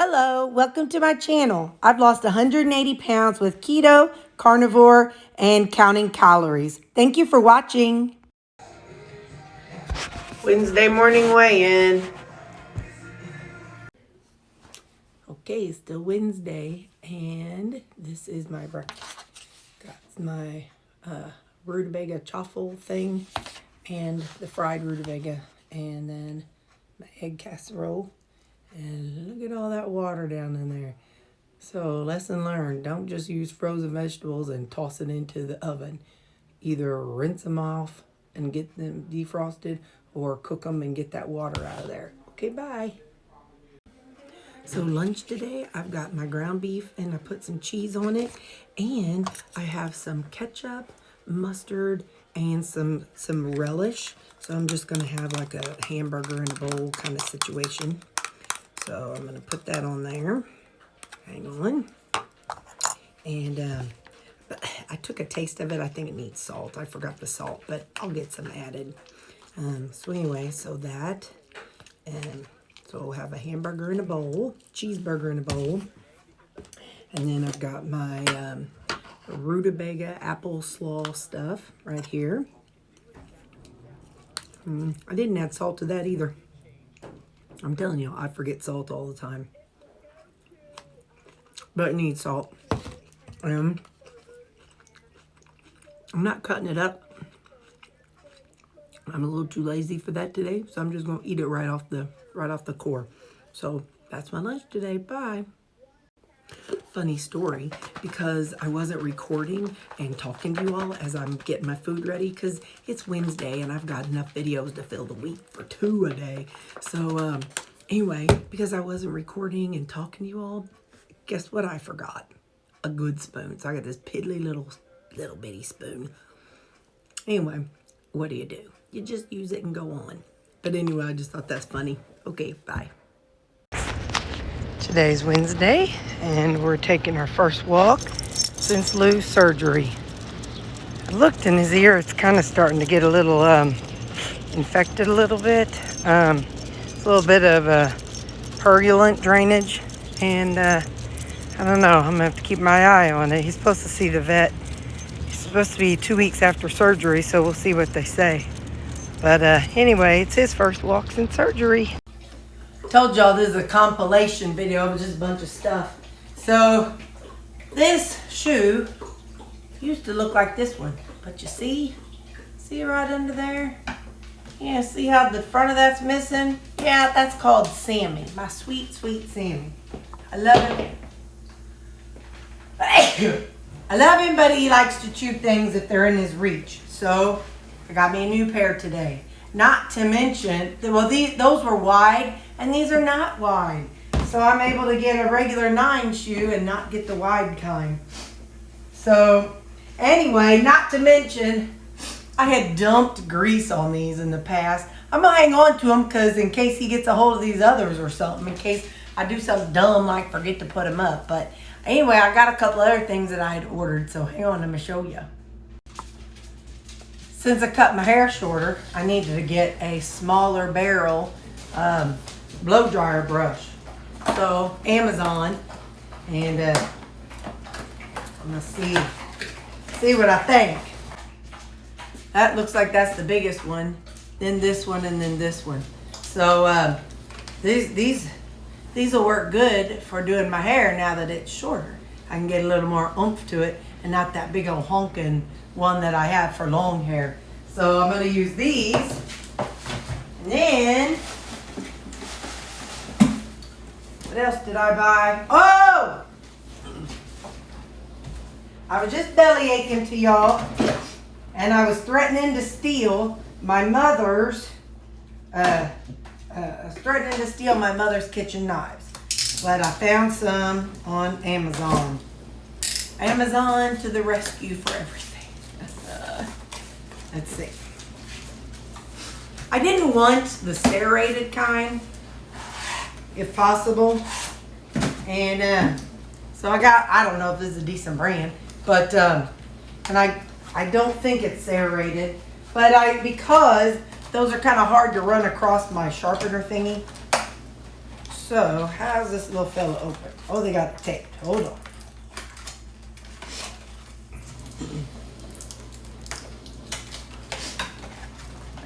Hello, welcome to my channel. I've lost 180 pounds with keto, carnivore, and counting calories. Thank you for watching. Wednesday morning weigh-in. Okay, it's still Wednesday, and this is my breakfast. Got my rutabaga chaffle thing, and the fried rutabaga, and then my egg casserole. And look at all that water down in there. So lesson learned, don't just use frozen vegetables and toss it into the oven. Either rinse them off and get them defrosted or cook them and get that water out of there. Okay, bye. So lunch today, I've got my ground beef and I put some cheese on it. And I have some ketchup, mustard, and some relish. So I'm just gonna have like a hamburger in a bowl kind of situation. So I'm going to put that on there. Hang on. And I took a taste of it. I think it needs salt. I forgot the salt, but I'll get some added. So anyway, so that. And so we'll have a hamburger in a bowl, cheeseburger in a bowl. And then I've got my rutabaga apple slaw stuff right here. I didn't add salt to that either. I'm telling you, I forget salt all the time. But it needs salt. I'm not cutting it up. I'm a little too lazy for that today, so I'm just gonna eat it right off the core. So that's my lunch today. Bye. Funny story, because I wasn't recording and talking to you all as I'm getting my food ready, because it's Wednesday and I've got enough videos to fill the week for 2 a day. So anyway, because I wasn't recording and talking to you all, guess what I forgot? A good spoon. So I got this piddly little bitty spoon. Anyway, what do? You just use it and go on. But anyway, I just thought that's funny. Okay, bye. Today's Wednesday, and we're taking our first walk since Lou's surgery. I looked in his ear. It's kind of starting to get a little infected a little bit. It's a little bit of purulent drainage, and I don't know. I'm going to have to keep my eye on it. He's supposed to see the vet. He's supposed to be 2 weeks after surgery, so we'll see what they say. But anyway, it's his first walk since surgery. Told y'all this is a compilation video of just a bunch of stuff. So this shoe used to look like this one, but you see right under there? Yeah, see how the front of that's missing? Yeah, that's called Sammy, my sweet, sweet Sammy. I love him. I love him, but he likes to chew things if they're in his reach. So I got me a new pair today. Not to mention, well, those were wide, and these are not wide. So I'm able to get a regular 9 shoe and not get the wide kind. So anyway, not to mention, I had dumped grease on these in the past. I'm going to hang on to them because in case he gets a hold of these others or something, in case I do something dumb like forget to put them up. But anyway, I got a couple other things that I had ordered, so hang on, let me show you. Since I cut my hair shorter, I needed to get a smaller barrel blow dryer brush. So Amazon, and I'm gonna see what I think. That looks like that's the biggest one, then this one, and then this one. So these will work good for doing my hair now that it's shorter. I can get a little more oomph to it and not that big old honking one that I have for long hair. So I'm going to use these. And then, what else did I buy? Oh! I was just belly aching to y'all, and I was threatening to steal my mother's kitchen knives. But I found some on Amazon. Amazon to the rescue for everything. Let's see. I didn't want the serrated kind, if possible. And so I don't know if this is a decent brand, but and I don't think it's serrated, but because those are kind of hard to run across my sharpener thingy. So, how's this little fella open? Oh, they got it taped. Hold on.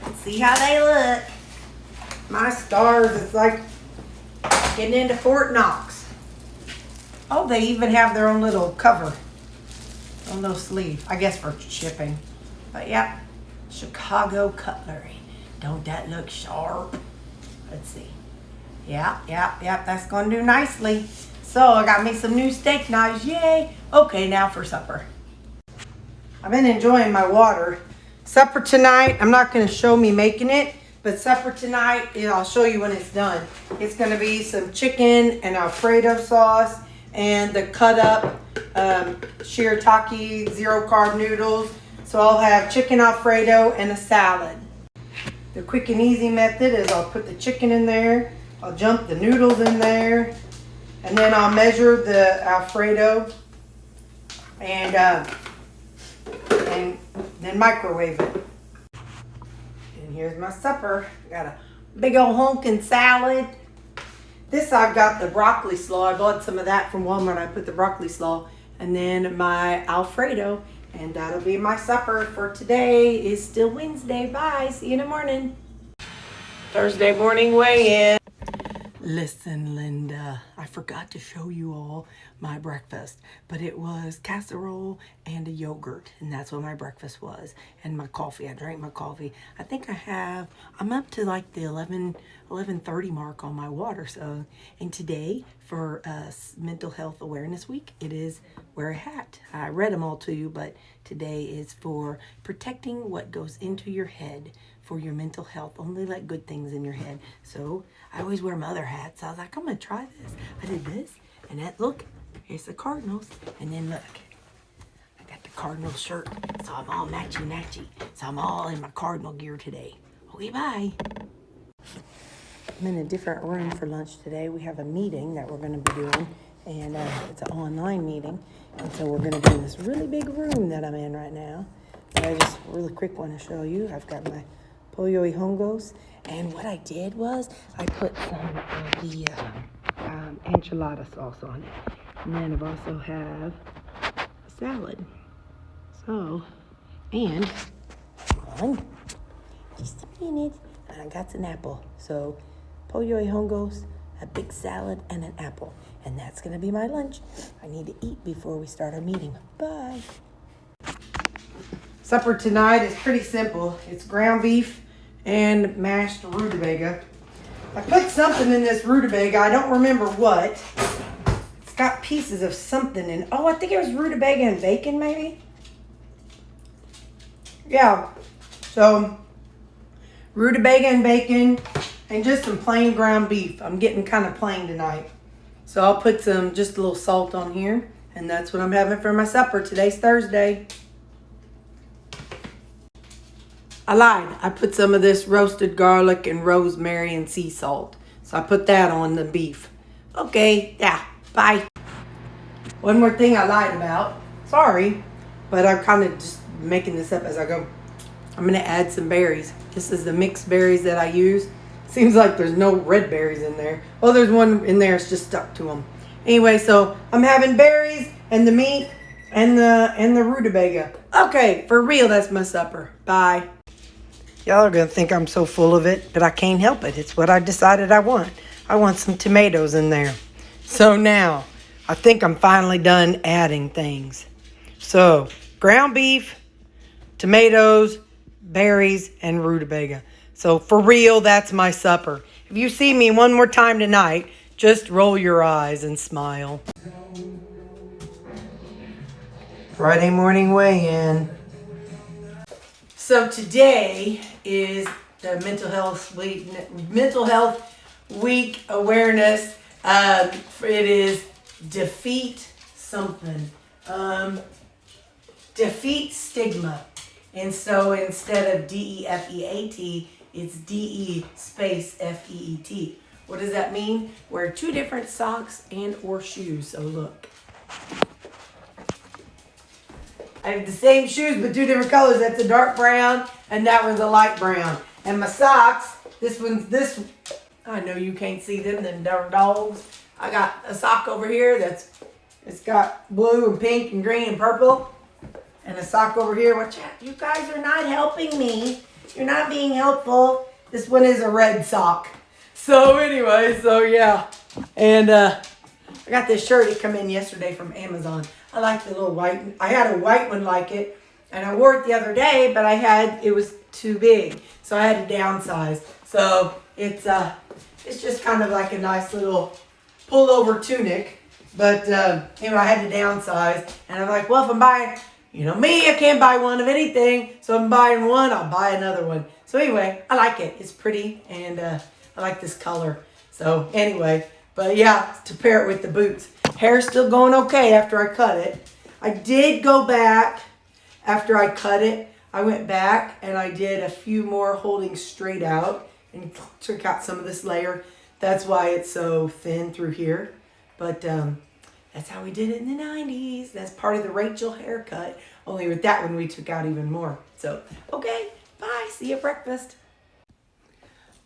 Let's see how they look. My stars, it's like getting into Fort Knox. Oh, they even have their own little cover. On little sleeve. I guess for shipping. But yeah, Chicago cutlery. Don't that look sharp? Let's see. Yeah, that's going to do nicely. So I got me some new steak knives. Yay. Okay, now for supper. I've been enjoying my water. Supper tonight, I'm not going to show me making it, but supper tonight, I'll show you when it's done. It's going to be some chicken and Alfredo sauce and the cut up shirataki 0-carb noodles. So I'll have chicken Alfredo and a salad. The quick and easy method is I'll put the chicken in there, I'll jump the noodles in there, and then I'll measure the Alfredo and then microwave it. And here's my supper. Got a big old honkin' salad. This I've got the broccoli slaw. I bought some of that from Walmart. I put the broccoli slaw and then my Alfredo, and that'll be my supper for today. Is still Wednesday. Bye. See you in the morning. Thursday morning weigh-in. Listen, Linda, I forgot to show you all my breakfast, but it was casserole and a yogurt, and that's what my breakfast was, and my coffee. I drank my coffee. I think I'm up to like the 11:30 mark on my water. So, and today for Mental Health Awareness Week, it is wear a hat. I read them all to you, but today is for protecting what goes into your head for your mental health. Only let good things in your head. So I always wear my other hats. I was like, I'm gonna try this. I did this, and that, look, it's the Cardinals, and then look, I got the Cardinal shirt, so I'm all matchy. So I'm all in my Cardinal gear today. Okay, bye. I'm in a different room for lunch today. We have a meeting that we're gonna be doing, and it's an online meeting, and so we're gonna be in this really big room that I'm in right now. So I just really quick want to show you. I've got my pollo y hongos, and what I did was I put some of the enchilada sauce on it, and then I've also have a salad. So, and hold on, just a minute, and I got an apple. So, pollo y hongos, a big salad, and an apple, and that's gonna be my lunch. I need to eat before we start our meeting. Bye. Supper tonight is pretty simple. It's ground beef and mashed rutabaga. I put something in this rutabaga. I don't remember what. It's got pieces of something in. Oh, I think it was rutabaga and bacon, maybe. Yeah. So, rutabaga and bacon and just some plain ground beef. I'm getting kind of plain tonight. So I'll put just a little salt on here. And that's what I'm having for my supper. Today's Thursday. I lied. I put some of this roasted garlic and rosemary and sea salt. So I put that on the beef. Okay, yeah, bye. One more thing I lied about. Sorry, but I'm kind of just making this up as I go. I'm going to add some berries. This is the mixed berries that I use. Seems like there's no red berries in there. Oh, there's one in there. It's just stuck to them. Anyway, so I'm having berries and the meat and the rutabaga. Okay, for real, that's my supper. Bye. Y'all are going to think I'm so full of it, but I can't help it. It's what I decided I want. I want some tomatoes in there. So now, I think I'm finally done adding things. So, ground beef, tomatoes, berries, and rutabaga. So, for real, that's my supper. If you see me one more time tonight, just roll your eyes and smile. Friday morning weigh-in. So today is the Mental Health Week awareness. It is defeat something. Defeat stigma. And so instead of DEFEAT, it's DE space FEET. What does that mean? Wear 2 different socks and or shoes. So look. I have the same shoes, but 2 different colors. That's a dark brown, and that one's a light brown. And my socks, this I know you can't see them darn dogs. I got a sock over here it's got blue and pink and green and purple. And a sock over here. Watch out. You guys are not helping me. You're not being helpful. This one is a red sock. So anyway, yeah. And I got this shirt. It came in yesterday from Amazon. I like the little white. I had a white one like it. And I wore it the other day, but it was too big. So I had to downsize. So it's just kind of like a nice little pullover tunic. But anyway, I had to downsize. And I'm like, well, if I'm buying, you know me, I can't buy one of anything. So if I'm buying one, I'll buy another one. So anyway, I like it. It's pretty. And I like this color. So anyway, but yeah, to pair it with the boots. Hair's still going okay after I cut it. I did go back after I cut it. I went back and I did a few more holding straight out and took out some of this layer. That's why it's so thin through here. But that's how we did it in the 90s. That's part of the Rachel haircut. Only with that one we took out even more. So, okay, bye. See you at breakfast.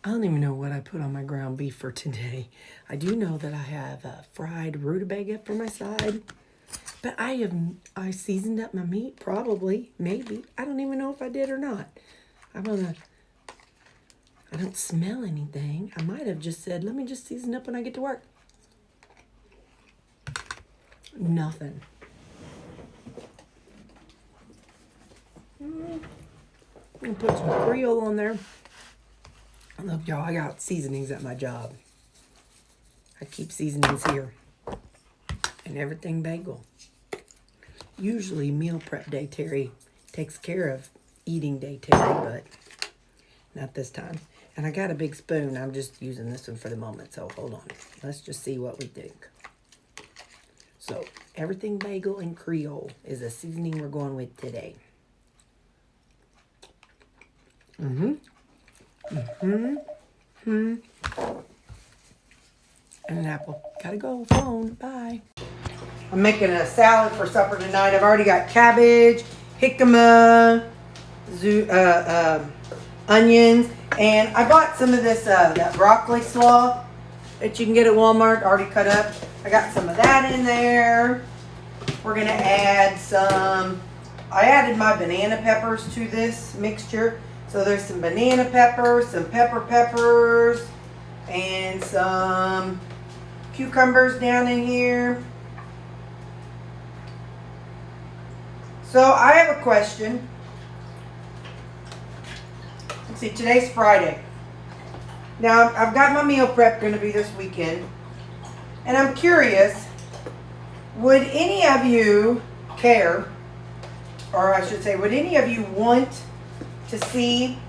I don't even know what I put on my ground beef for today. I do know that I have fried rutabaga for my side. But I seasoned up my meat, probably, maybe. I don't even know if I did or not. I don't smell anything. I might have just said, let me just season up when I get to work. Nothing. I'm going to put some Creole on there. Look, y'all, I got seasonings at my job. I keep seasonings here. And everything bagel. Usually meal prep day Terry takes care of eating day Terry, but not this time. And I got a big spoon. I'm just using this one for the moment, so hold on. Let's just see what we think. So, everything bagel and Creole is a seasoning we're going with today. And an apple. Gotta go, phone, bye. I'm making a salad for supper tonight. I've already got cabbage, jicama, onions, and I bought some of this, that broccoli slaw that you can get at Walmart, already cut up. I got some of that in there. We're gonna add some, I added my banana peppers to this mixture. So there's some banana peppers, some peppers, and some cucumbers down in here. So I have a question. Let's see, today's Friday. Now I've got my meal prep going to be this weekend. And I'm curious, would any of you care, or I should say, would any of you want to see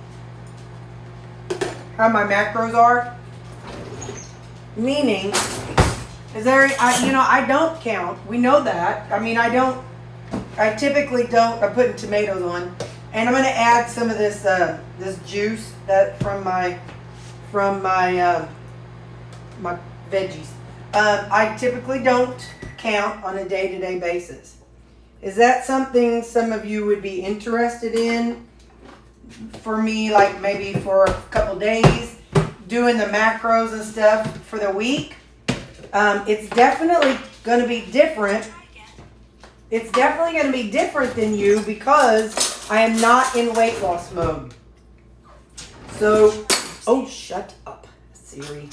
how my macros are? Meaning, is there, I don't count. We know that. I mean, I typically don't. I'm putting tomatoes on, and I'm going to add some of this this juice that from my veggies. I typically don't count on a day-to-day basis. Is that something some of you would be interested in? For me, like maybe for a couple days, doing the macros and stuff for the week. It's definitely going to be different. It's definitely going to be different than you because I am not in weight loss mode. So, oh, shut up, Siri.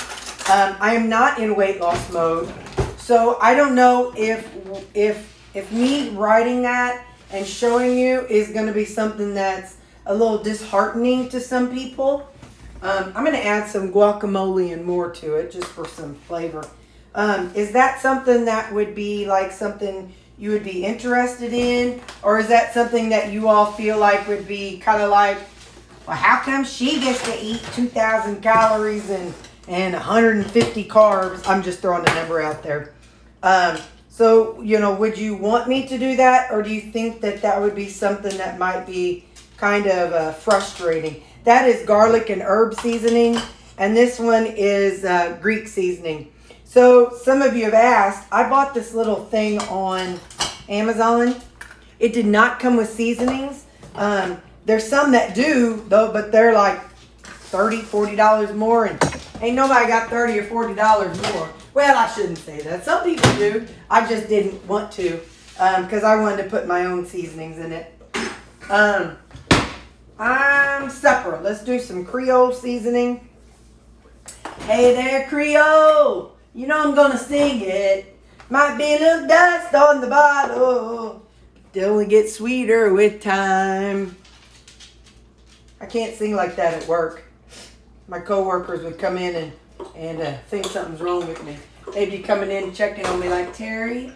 I am not in weight loss mode. So I don't know if me writing that and showing you is going to be something that's a little disheartening to some people. I'm going to add some guacamole and more to it just for some flavor. Is that something that would be like something you would be interested in? Or is that something that you all feel like would be kind of like, well, how come she gets to eat 2,000 calories and 150 carbs? I'm just throwing a number out there. So, would you want me to do that? Or do you think that that would be something that might be kind of frustrating? That is garlic and herb seasoning. And this one is Greek seasoning. So some of you have asked, I bought this little thing on Amazon. It did not come with seasonings. There's some that do, though, but they're like $30, $40 more, and ain't nobody got $30 or $40 more. Well, I shouldn't say that. Some people do. I just didn't want to, because I wanted to put my own seasonings in it. Supper. Let's do some Creole seasoning. Hey there, Creole. You know I'm gonna sing it. Might be a little dust on the bottle. It only gets sweeter with time. I can't sing like that at work. My coworkers would come in and think something's wrong with me. They'd be coming in checking on me like, Terry,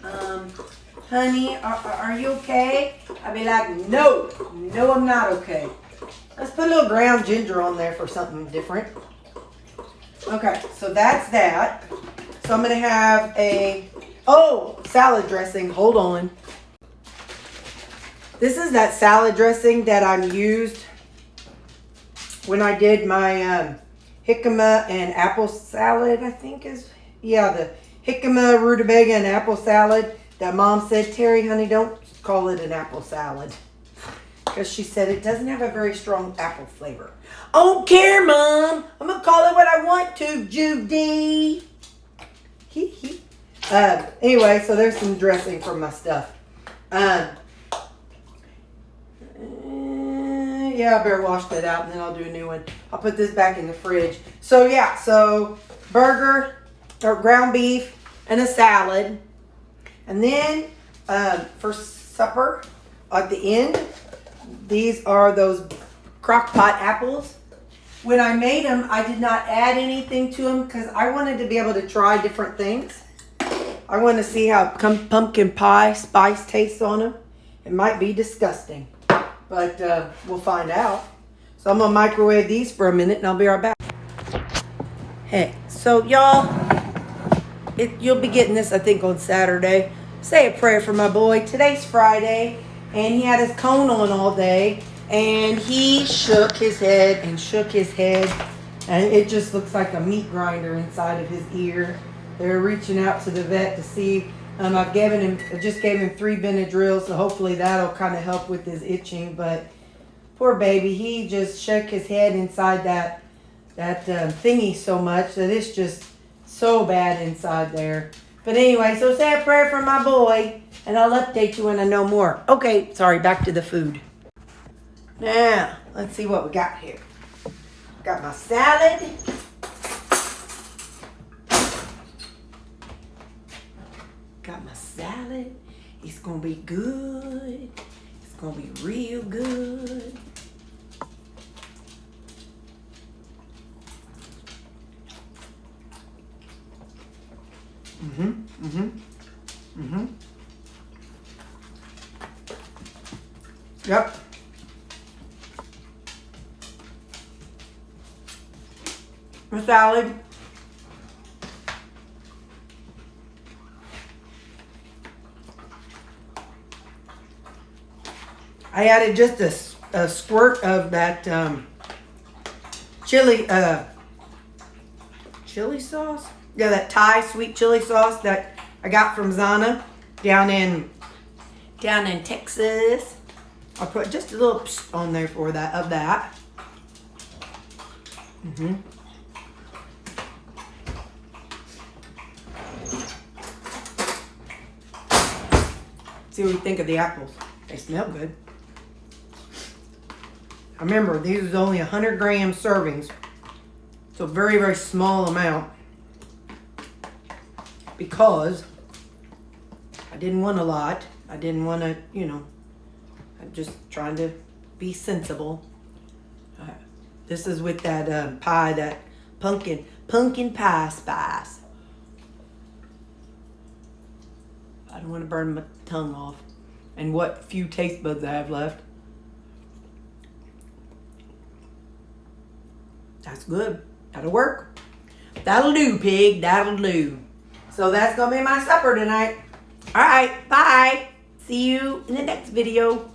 honey, are you okay? I'd be like, no, I'm not okay. Let's put a little ground ginger on there for something different. Okay, so that's that. So I'm going to have salad dressing. Hold on. This is that salad dressing that I used when I did my jicama and apple salad, I think is. Yeah, the jicama, rutabaga, and apple salad that Mom said, Terry, honey, don't call it an apple salad. Because she said it doesn't have a very strong apple flavor. I don't care, Mom. I'm going to call it what I want to, Judy. Anyway, so there's some dressing for my stuff. Yeah, I better wash that out and then I'll do a new one. I'll put this back in the fridge. So yeah, burger or ground beef and a salad. And then for supper at the end, these are those crock pot apples. When I made them, I did not add anything to them because I wanted to be able to try different things. I want to see how pumpkin pie spice tastes on them. It might be disgusting, but we'll find out. So I'm gonna microwave these for a minute and I'll be right back. Hey, so y'all, you'll be getting this I think on Saturday. Say a prayer for my boy. Today's Friday and he had his cone on all day and he shook his head and it just looks like a meat grinder inside of his ear. They're reaching out to the vet to see. I just gave him 3 Benadryl, so hopefully that'll kind of help with his itching. But poor baby, he just shook his head inside that thingy so much that it's just so bad inside there. But anyway, so say a prayer for my boy, and I'll update you when I know more. Okay, sorry, back to the food. Now, let's see what we got here. Got my salad. Got my salad. It's gonna be good. It's gonna be real good. Yep. My salad. I added just a squirt of that chili sauce. Yeah, that Thai sweet chili sauce that I got from Zana down in Texas. I'll put just a little psh on there for that of that. See what you think of the apples. They smell good. Remember, these is only 100 gram servings. So very, very small amount. Because I didn't want a lot. I didn't want to, I'm just trying to be sensible. This is with that pie, that pumpkin pie spice. I don't want to burn my tongue off. And what few taste buds I have left. That's good. That'll work. That'll do, pig. That'll do. So that's going to be my supper tonight. All right. Bye. See you in the next video.